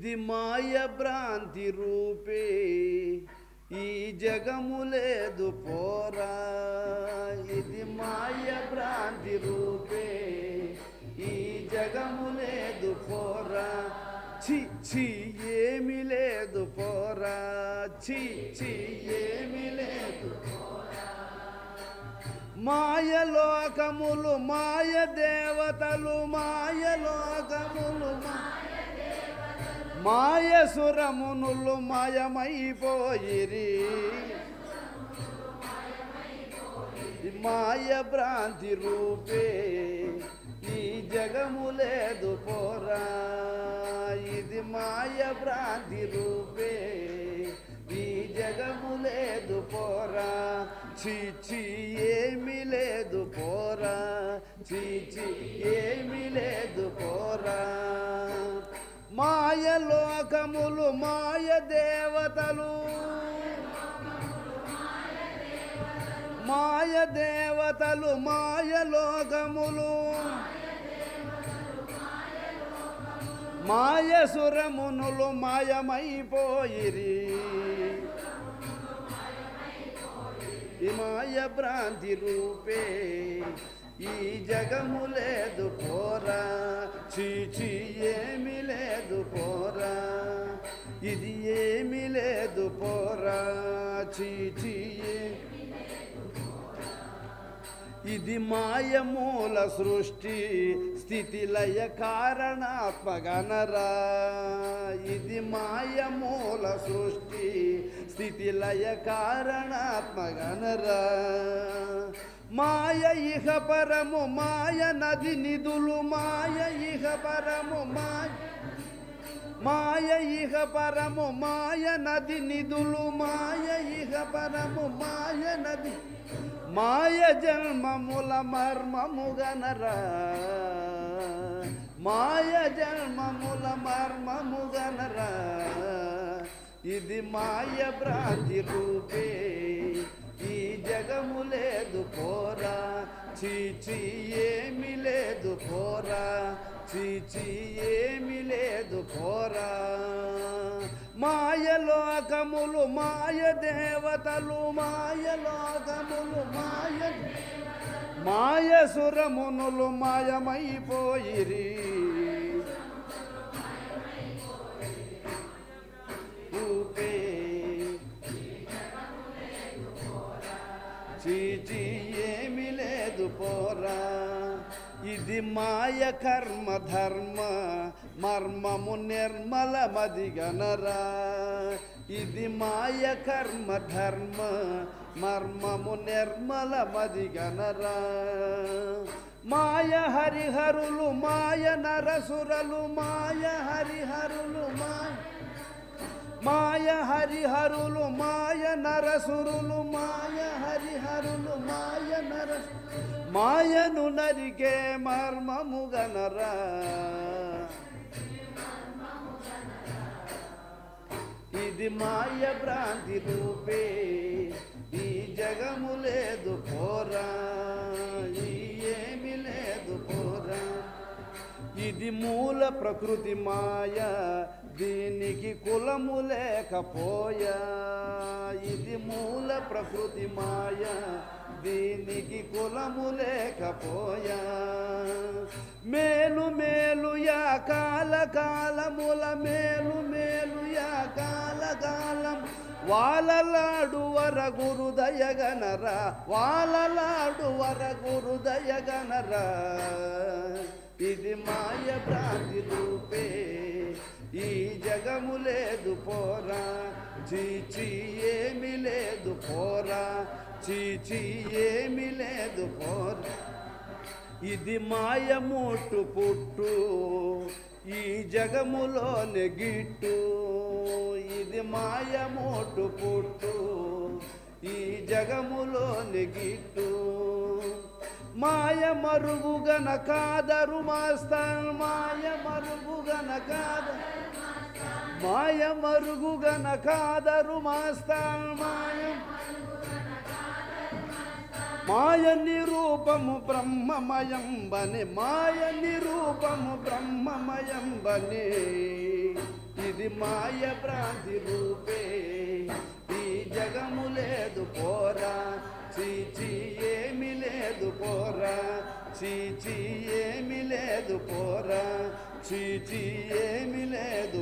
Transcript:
ఇది మాయ భ్రాంతి రూపే ఈ జగము లేదు పోరా ఇది మాయ భ్రాంతి రూపే ఈ జగము లేదు పోరా చి చి ఏమి లేదు పోరా చి చి ఏమి లేదు మాయ లోకములు మాయ దేవతలు మాయ లోకములు మాయ సురమునులు మాయమైపోయిరి మాయ భ్రాంతి రూపే ఈ జగము లేదు పోరా ఇది మాయ భ్రాంతి రూపే ఈ జగము లేదు పోరా చి చి ఏమి లేదు పోరా చి చి ఏమి లేదు పోరా మాయ లోకములు మాయ దేవతలు మాయ దేవతలు మాయ లోకములు మాయ సురమునులు మాయమైపోయిరి ఈ మాయ భ్రాంతి రూపే ఈ జగము లేదు పోరా చి చి ఏమి లేదు పోరా ఇది ఏమి లేదు పోరా చి చి ఇది మాయ మూల సృష్టి స్థితి లయ కారణాత్మగనరా ఇది మాయ మూల సృష్టి స్థితి లయ కారణాత్మగనరా మాయ ఇహ పరము మాయ నది నిధులు మాయ ఇహ పరము మాయ ఇహ పరము మాయ నది నిధులు మాయ ఇహ పరము మాయ నది మాయ జన్మముల మర్మముగనరా మాయ జన్మముల మర్మముగనరా ఇది మాయ భ్రాంతి రూపే ఈ జగము లేదు పోరా చి చి ఏమి లేదు పోరా చి చి ఏమి లేదు పోరా మాయ లోకములు మాయ దేవతలు మాయ లోకములు మాయ సురమునులు మాయమైపోయిరి రూపే చి చి ఏమి లేదు పోరా ఇది మాయ కర్మ ధర్మ మర్మము నిర్మల మదిగనరా ఇది మాయ కర్మ ధర్మ మర్మము నిర్మల మదిగనరా మాయ హరిహరులు మాయ నరసురలు మాయ హరిహరులు మాయ హరిహరులు మాయ నరసురులు మాయ హరిహరులు మాయ నరసు మాయను నరికే మర్మముగనరా ఇది మాయ భ్రాంతి రూపే ఈ జగము లేదు పోరా ఏమి లేదు పోరా ఇది మూల ప్రకృతి మాయ దీనికి కులము లేకపోయా ఇది మూల ప్రకృతి మాయ దీనికి కులము లేకపోయా మేలు మేలు యా కాల కాలముల మేలు మేలు యా కాల కాలం వాలలాడు వర గురుదయగనరా వాలలాడు వర గురుదయగనరా ఇది మాయ భ్రాంతి రూపే ఈ జగము లేదు పోరా చి చి ఏమి లేదు పోరా చి చి ఏమి లేదు పోరా ఇది మాయ మోటు పుట్టు ఈ జగములోనే గిట్టు ఇది మాయ మోటు పుట్టు ఈ జగములోనే గిట్టు మాయ మరుగుగన కాదరు మాస్తాన్ మాయ మరుగుగన కాదరు మాయ మరుగుగన కాదరు మాస్తాన్ మాయ నిరూపము బ్రహ్మమయం బనే మాయ నిరూపము బ్రహ్మమయం బనే ఇది మాయ భ్రాంతి రూపే ఈ జగము లేదు పోరా చీచి ఏమి లేదు పోరా చీచి ఏమి లేదు పోరా చీచి ఏమి లేదు